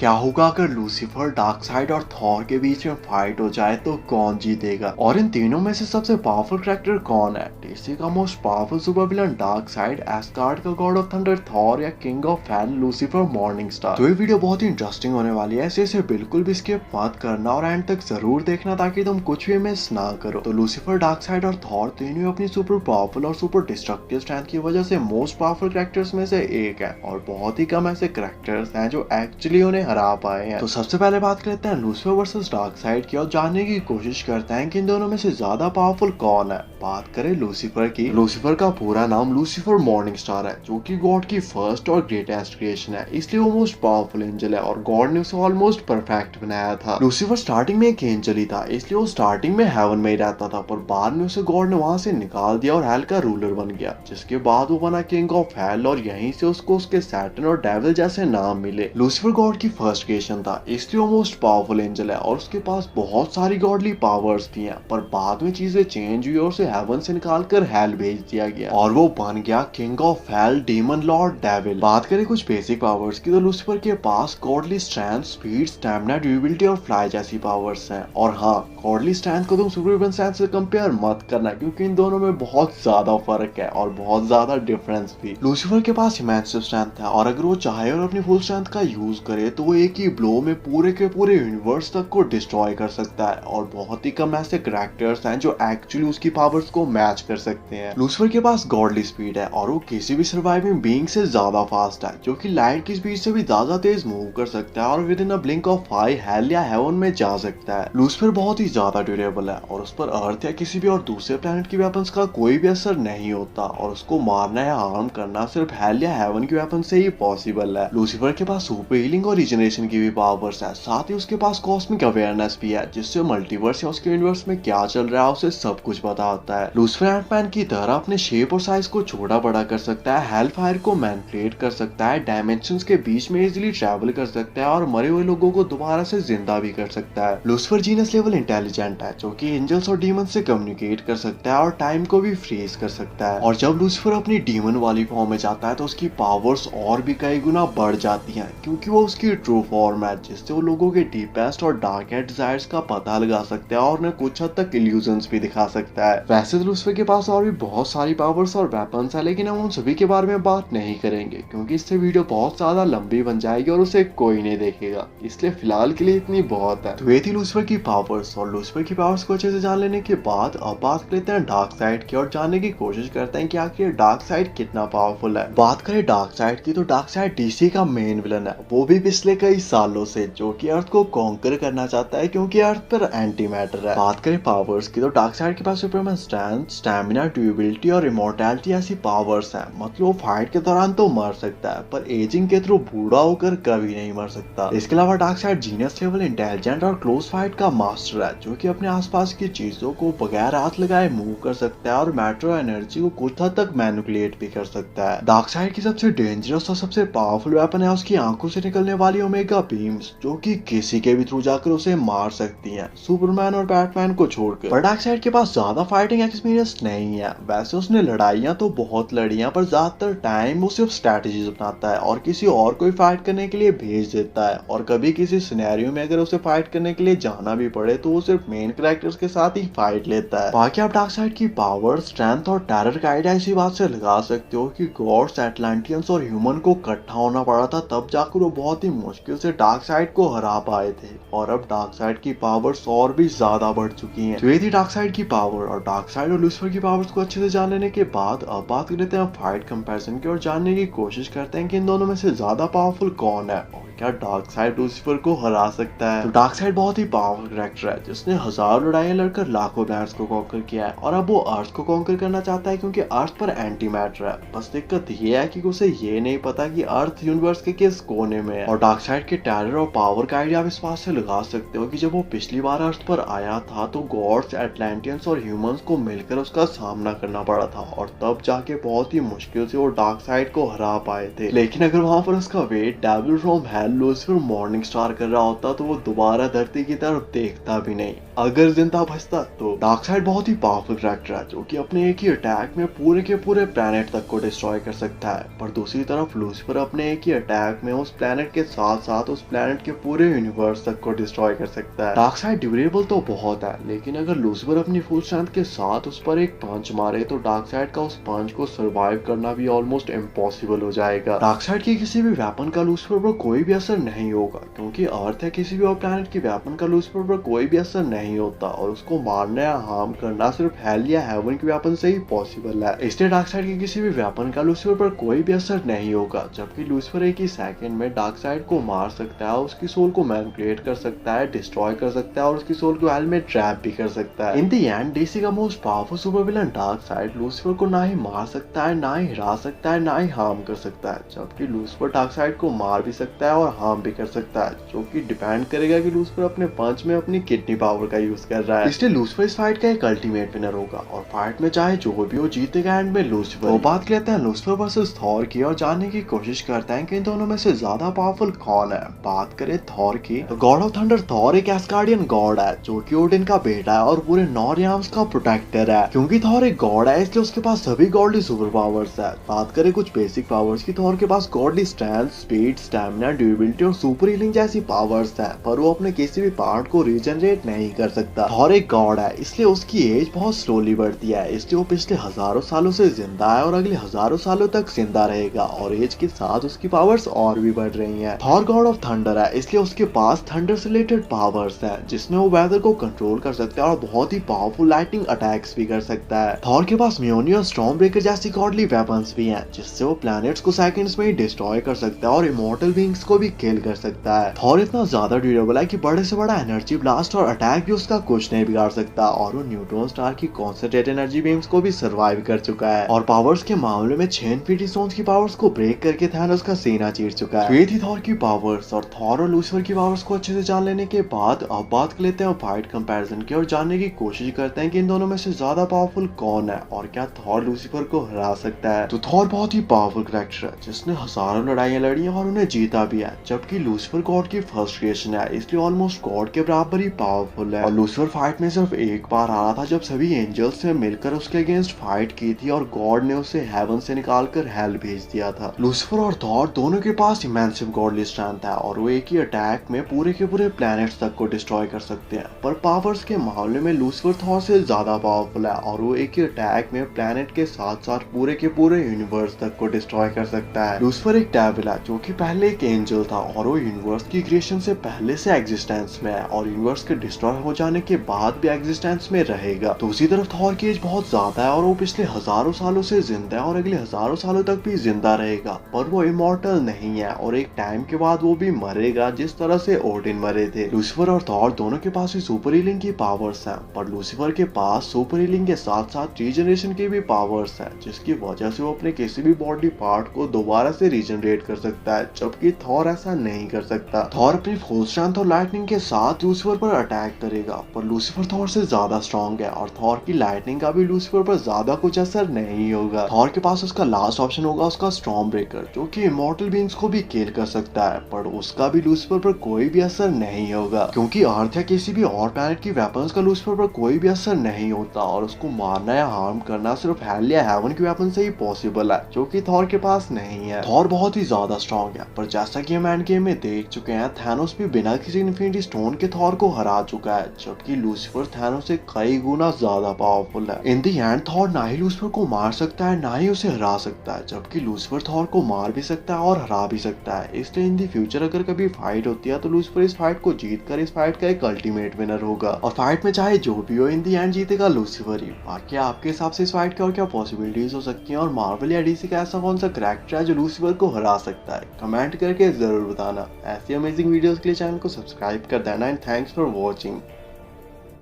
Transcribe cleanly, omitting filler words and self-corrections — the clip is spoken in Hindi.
क्या होगा अगर लूसीफर, डार्कसाइड और थॉर के बीच में फाइट हो जाए तो कौन जीतेगा, और इन तीनों में से सबसे पावरफुल कैरेक्टर कौन है? डीसी का most powerful super villain dark side, Asgard का गॉड ऑफ थंडर थॉर, या king of hello Lucifer morning star? तो ये वीडियो बहुत ही इंटरेस्टिंग होने वाली है, इसे बिल्कुल भी स्किप मत करना और एंड तक जरूर देखना ताकि तुम कुछ भी मिस ना करो। तो लूसीफर, डार्कसाइड और थॉर तीनों अपनी सुपर पावरफुल और सुपर डिस्ट्रक्टिव स्ट्रेंथ की वजह से मोस्ट पावरफुल कैरेक्टर्स में से एक है, और बहुत ही कम ऐसे कैरेक्टर्स हैं जो एक्चुअली उन्हें हरा पाए हैं। तो सबसे पहले बात करते हैं लूसीफर वर्सेस डार्कसाइड की और जानने की कोशिश करते हैं कि इन दोनों में से ज्यादा पावरफुल कौन है। बात करें लूसीफर की, लूसीफर का पूरा नाम लूसीफर मॉर्निंग स्टार है, जो कि गॉड की फर्स्ट और ग्रेटेस्ट क्रिएशन है, इसलिए वो मोस्ट पावरफुल एंजल है और गॉड ने उसे ऑलमोस्ट परफेक्ट बनाया था। लूसीफर स्टार्टिंग में एक एंजल ही था, इसलिए वो स्टार्टिंग में हेवन में ही रहता था, पर बाद में उसे गॉड ने वहां से निकाल दिया और हेल का रूलर बन गया, जिसके बाद वो बना किंग ऑफ हेल, और यहीं से उसको उसके सैटर्न और डेविल जैसे नाम मिले। लूसीफर गॉड की फर्स्ट क्रिएशन था, इसलिए वो मोस्ट पावरफुल एंजल है और उसके पास बहुत सारी गॉडली पावर्स थी, पर बाद में चीजें चेंज हुई और उसे हेवन से निकालकर हेल भेज दिया गया और वो बन गया king of hell, demon lord, devil. बात करें कुछ बेसिक पावर्स की, तो लूसीफर के पास godly strength, speed, stamina, durability और फ्लाई जैसी पावर्स हैं। और हाँ, गॉडली स्ट्रेंथ को तुम सुपरह्यूमन स्ट्रेंथ से कंपेयर मत करना, क्योंकि इन दोनों में बहुत ज्यादा फर्क है और बहुत ज्यादा डिफरेंस भी। लूसीफर के पास इमेंसिव स्ट्रेंथ है और अगर वो चाहे और अपनी फुल स्ट्रेंथ का यूज करे तो वो एक ही ब्लो में पूरे के पूरे यूनिवर्स तक को डिस्ट्रॉय कर सकता है, और बहुत ही कम ऐसे कैरेक्टर्स हैं जो एक्चुअली उसकी पावर्स को मैच कर सकते हैं। लूसीफर के पास गॉडली स्पीड है और वो किसी भी सर्वाइविंग बीइंग से ज्यादा फास्ट है, जो कि लाइट की स्पीड से भी ज्यादा तेज मूव कर सकता है और with in a blink of I hello या हेवन में जा सकता है। लूसीफर बहुत ही ज्यादा ड्यूरेबल है और उस पर अर्थ या किसी भी और दूसरे प्लेनेट की वेपन्स का कोई भी असर नहीं होता, और उसको मारना या हार्म करना सिर्फ हेल या हेवन की वेपन से ही पॉसिबल है। लूसीफर के पास सुपर हीलिंग और रीजनरेशन की भी पावर्स है, साथ ही उसके पास कॉस्मिक अवेयरनेस भी है, जिससे मल्टीवर्स या उसके यूनिवर्स में क्या चल रहा है उसे सब कुछ पता होता है। लूसीफर एंटमैन की तरह अपने शेप और साइज को छोटा बड़ा कर सकता है, हेल फायर को मैनिपुलेट कर सकता है, डायमेंशंस के बीच में इजीली ट्रैवल कर सकता है और मरे हुए लोगों को दोबारा से जिंदा भी कर सकता है। लूसीफर जीनस लेवल इंटेलिजेंट है, जो कि एंजल्स और डीमन से कम्युनिकेट कर सकता है और टाइम को भी फ्रीज कर सकता है। और जब लूसीफर अपनी डीमन वाली फॉर्म में जाता है तो उसकी पावर्स और भी कई गुना बढ़ जाती हैं, क्योंकि वो उसकी ट्रू फॉर्म है, जिससे वो लोगों के डीपेस्ट और डार्केस्ट डिजायर्स का पता लगा सकता है और उन्हें कुछ हद तक इल्यूजन्स भी दिखा सकता है। वैसे तो लूसीफर के पास और भी बहुत सारी पावर्स और वेपन्स है, लेकिन हम उन सभी के बारे में बात नहीं करेंगे, क्योंकि इससे वीडियो बहुत ज्यादा लंबी बन जाएगी और उसे कोई नहीं देखेगा, इसलिए फिलहाल के लिए इतनी बहुत है। तो ये थी लूसीफर की पावर्स, और लूसीफर की पावर्स को अच्छे से जान लेने के बाद अब बात करते हैं डार्कसाइड की और जानने की कोशिश करते हैं कि आखिर डार्कसाइड कितना पावरफुल है। बात करें डार्कसाइड की, तो डार्कसाइड डीसी का मेन विलन है, वो भी पिछले कई सालों से, जो कि अर्थ को कॉन्कर करना चाहता है क्योंकि अर्थ पर एंटी मैटर है। बात करें पावर्स की, तो डार्कसाइड के पास सुपरमैन स्ट्रेंथ, स्टैमिना, ड्यूरेबिलिटी और इमॉर्टैलिटी ऐसी पावर्स हैं, मतलब वो फाइट के दौरान तो मर सकता है पर एजिंग के थ्रू बूढ़ा होकर कभी नहीं मर सकता। इसके अलावा डार्कसाइड जीनियस लेवल इंटेलिजेंट और क्लोज फाइट का मास्टर है, जो कि अपने आसपास की चीजों को बगैर हाथ लगाए मूव कर सकता है और मैटर और एनर्जी को कुछ हद तक मैनिपुलेट भी कर सकता है। डार्कसाइड की सबसे डेंजरस और सबसे पावरफुल वेपन है उसकी आंखों से निकलने वाली ओमेगा बीम्स, जो कि किसी के भी थ्रू जाकर उसे मार सकती हैं, सुपरमैन और बैटमैन को छोड़कर। पर डार्कसाइड के पास ज्यादा फाइटिंग एक्सपीरियंस नहीं है, वैसे उसने लड़ाइयां तो बहुत लड़ी हैं, पर ज्यादातर टाइम वो सिर्फ स्ट्रेटजीज अपनाता है और किसी और को फाइट करने के लिए भेज देता है, और कभी किसी सिनेरियो में अगर उसे फाइट करने के लिए जाना भी पड़े तो वो सिर्फ मेन कैरेक्टर्स के साथ ही फाइट लेता है। बाकी आप डार्कसाइड की पावर, स्ट्रेंथ और टेरर का आइडिया इसी बात से लगा सकते हो कि गॉड्स, एटलांटियंस और ह्यूमन को इकट्ठा होना पड़ा था, तब जाकर वो बहुत ही मुश्किल से डार्कसाइड को हरा पाए थे, और अब डार्कसाइड की पावर्स और भी ज्यादा बढ़ चुकी हैं। तो ये थी डार्कसाइड की पावर, और डार्कसाइड और लूसीफर की पावर्स को अच्छे से जान लेने के बाद अब बात करते हैं फाइट कंपैरिजन की और जानने की कोशिश करते हैं कि इन दोनों में से ज्यादा पावरफुल कौन है और क्या डार्कसाइड लूसीफर को हरा सकता है। तो डार्कसाइड बहुत ही पावरफुल कैरेक्टर है, जिसने हजारों लड़ाइयां लड़कर लाखों प्लैनेट्स को कॉन्कर किया है, और अब वो अर्थ को कॉन्कर करना चाहता है क्योंकि अर्थ पर एंटी मैटर है। बस दिक्कत ये है कि उसे ये नहीं पता कि अर्थ यूनिवर्स के किस कोने में है। और डार्कसाइड के टेरर और पावर का आइडिया आप इस बात से लगा सकते हो कि जब वो पिछली बार अर्थ पर आया था तो गॉड्स, एटलांटियंस और ह्यूमंस को मिलकर उसका सामना करना पड़ा था, और तब जाके बहुत ही मुश्किल से वो डार्कसाइड को हरा पाए थे। लेकिन अगर वहां पर उसका wait devil from hell Lucifer morning star कर रहा होता तो वो दोबारा धरती की तरफ देखता भी नहीं, अगर जिंदा बचता तो। डार्कसाइड बहुत ही पावरफुल कैरेक्टर है, जो कि अपने एक ही अटैक में पूरे के पूरे प्लेनेट तक को डिस्ट्रॉय कर सकता है, पर दूसरी तरफ लूसीफर अपने एक ही अटैक में उस प्लेनेट के साथ साथ उस प्लेनेट के पूरे यूनिवर्स तक को डिस्ट्रॉय कर सकता है। डार्कसाइड ड्यूरेबल तो बहुत है, लेकिन अगर लूसीफर अपनी फुल स्ट्रेंथ के साथ उस पर एक पंच मारे तो डार्कसाइड का उस पंच को सर्वाइव करना भी ऑलमोस्ट इम्पॉसिबल हो जाएगा। डार्कसाइड की किसी भी वेपन का लूसीफर पर कोई भी असर नहीं होगा, क्योंकि अर्थ या किसी भी और प्लेनेट की वेपन का लूसीफर पर कोई भी असर नहीं होता और उसको मारना या हार्म करना सिर्फ हेल या हेवन की वेपन से ही पॉसिबल है। इसलिए डार्कसाइड की किसी भी वेपन का लूसीफर पर कोई भी असर नहीं होगा, जबकि लूसीफर एक ही सेकंड में डार्कसाइड को मार सकता है, उसकी सोल को मैनिपुलेट कर सकता है, डिस्ट्रॉय कर सकता है और उसकी सोल को हेल में ट्रैप भी कर सकता है। इन द एंड डीसी का most powerful super villain dark side Lucifer को ना ही मार सकता है, ना ही हरा सकता है, ना ही हार्म कर सकता है, जबकि लूसीफर डार्कसाइड को मार भी सकता है और हार्म भी कर सकता है, जो कि डिपेंड करेगा कि लूसीफर अपने पंच में अपनी कितनी पावर का यूज कर रहा है। इसलिए लूसीफर इस फाइट का एक अल्टीमेट विनर होगा और फाइट में चाहे जो भी हो जीतेगा एंड में लूसीफर। तो बात लेते हैं लूसीफर वर्सेस थॉर की और जानने की कोशिश करते हैं कि इन दोनों में से ज्यादा पावरफुल कौन है। बात करें थॉर की तो गॉड ऑफ थंडर थॉर एक एस्गार्डियन गॉड है जो कि ओडिन का बेटा है और पूरे नॉर्थ का प्रोटेक्टर है। क्योंकि थॉर एक गॉड है इसलिए उसके पास सभी गॉडली सुपर पावर्स है। बात करें कुछ बेसिक पावर्स की, थॉर के पास godly strength, speed, stamina, durability और सुपर हीलिंग जैसी पावर्स है, पर वो अपने किसी भी पार्ट को रीजनरेट नहीं कर सकता। थॉर एक गॉड है इसलिए उसकी एज बहुत स्लोली बढ़ती है, इसलिए वो पिछले हजारों सालों से जिंदा है और अगले हजारों सालों तक जिंदा रहेगा और एज के साथ उसकी पावर्स और भी बढ़ रही हैं। थॉर गॉड ऑफ थंडर है इसलिए उसके पास थंडर से रिलेटेड पावर्स है, जिसमें वो वेदर को कंट्रोल कर सकता है और बहुत ही पावरफुल लाइटनिंग अटैक्स भी कर सकता है। थॉर के पास म्योनी और स्टॉर्म ब्रेकर जैसी गॉडली वेपन्स भी हैं, जिससे वो प्लैनेट्स को सेकंड्स में ही डिस्ट्रॉय कर सकता है और इमॉर्टल बीइंग्स को भी किल कर सकता है। थॉर इतना ज्यादा ड्यूरेबल है कि बड़े से बड़ा एनर्जी ब्लास्ट और अटैक भी उसका कुछ नहीं बिगाड़ सकता और वो न्यूट्रॉन स्टार की कॉन्सेंट्रेट एनर्जी बीम्स को भी सर्वाइव कर चुका है और पावर्स के मामले में 6 इन्फिनिटी स्टोन्स की पावर्स को ब्रेक करके थैनोस का सीना चीर चुका है। ये थी थॉर की पावर्स और थॉर और लूसीफर की पावर्स को अच्छे से जान लेने के बाद अब बात कर लेते हैं फाइट कंपैरिजन की और जानने की कोशिश करते हैं कि इन दोनों में से ज्यादा पावरफुल कौन है और क्या थॉर लूसीफर को हरा सकता है। तो थॉर बहुत ही पावरफुल कैरेक्टर है जिसने हजारों लड़ाइयां लड़ी और उन्हें जीता भी है, जबकि लूसीफर गॉड की फर्स्ट क्रिएशन है इसलिए ऑलमोस्ट गॉड के बराबर ही पावरफुल है। और लूसीफर फाइट में सिर्फ एक बार हारा था जब सभी एंजल्स ने मिलकर उसके अगेंस्ट फाइट की थी और गॉड ने उसे हेवन से निकालकर हेल भेज दिया था। लूसीफर और थॉर दोनों के पास इमेंसिव गॉडली स्ट्रेंथ है और वो एक ही अटैक में पूरे के पूरे प्लैनेट्स तक को डिस्ट्रॉय कर सकते हैं, पर पावर्स के मामले में लूसीफर थॉर से ज्यादा पावरफुल है और वो एक ही अटैक में प्लैनेट के साथ साथ पूरे के पूरे यूनिवर्स तक को डिस्ट्रॉय कर सकता है। लूसीफर एक डेविल है जो कि पहले एक एंजल था और वो यूनिवर्स की क्रिएशन से पहले से एग्जिस्टेंस में है और यूनिवर्स के डिस्ट्रॉय हो जाने के बाद भी एग्जिस्टेंस में रहेगा। तो उसी तरफ थॉर की एज बहुत ज्यादा है और वो पिछले हजारों सालों से जिंदा है और अगले हजारों सालों तक भी जिंदा रहेगा, पर वो इमॉर्टल नहीं है और एक टाइम के बाद वो भी मरेगा जिस तरह से ओडिन मरे थे। लूसीफर और थॉर दोनों के पास भी सुपर हीलिंग की पावर्स हैं, पर लूसीफर के पास सुपर हीलिंग के साथ साथ रीजनरेशन की भी पावर्स है, जिसकी वजह से वो अपने किसी भी बॉडी पार्ट को दोबारा से रीजनरेट कर सकता है, जबकि थॉर ऐसा नहीं कर सकता। थॉर अपनी फुल स्ट्रेंथ और लाइटनिंग के साथ लूसीफर पर अटैक करेगा, पर लूसीफर थॉर से ज्यादा स्ट्रॉन्ग है और थॉर की लाइटनिंग का भी लूसीफर पर ज्यादा कुछ असर नहीं होगा। थॉर के पास उसका लास्ट ऑप्शन होगा उसका स्टॉर्म ब्रेकर, जो कि इमॉर्टल बीइंग्स को भी किल कर सकता है, पर उसका भी लूसीफर पर कोई भी असर नहीं होगा क्योंकि अर्थ या किसी भी और प्लैनेट की वेपन्स का लूसीफर पर कोई भी असर नहीं होता और उसको मारना या हार्म करना सिर्फ हेल या हेवन की वेपन से ही पॉसिबल है, जो कि थॉर के पास नहीं है। थॉर बहुत ही ज्यादा स्ट्रॉन्ग है, पर जैसा कि हम एंड गेम में देख चुके हैं थैनोस भी बिना किसी इन्फिनिटी स्टोन के थॉर को हरा चुका है, जबकि लूसीफर थैनोस से कई गुना ज्यादा पावरफुल है। इन द एंड थॉर ना ही लूसीफर को मार सकता है ना ही उसे हरा सकता है, जबकि लूसीफर थॉर को मार भी सकता है और हरा भी सकता है। इसलिए इन द फ्यूचर अगर कभी फाइट होती है तो लूसीफर इस फाइट को जीत कर इस फाइट का एक अल्टीमेट विनर होगा और फाइट में चाहे जो भी हो इन द एंड जीतेगा लूसीफर ही। बाकी आपके हिसाब से इस फाइट की और क्या पॉसिबिलिटीज हो सकती हैं और मार्वल या डीसी का ऐसा कौन सा कैरेक्टर है जो लूसीफर को हरा सकता है, कमेंट करके जरूर बताना। ऐसी अमेजिंग वीडियोस के लिए चैनल को सब्सक्राइब कर देना एंड थैंक्स फॉर वॉचिंग।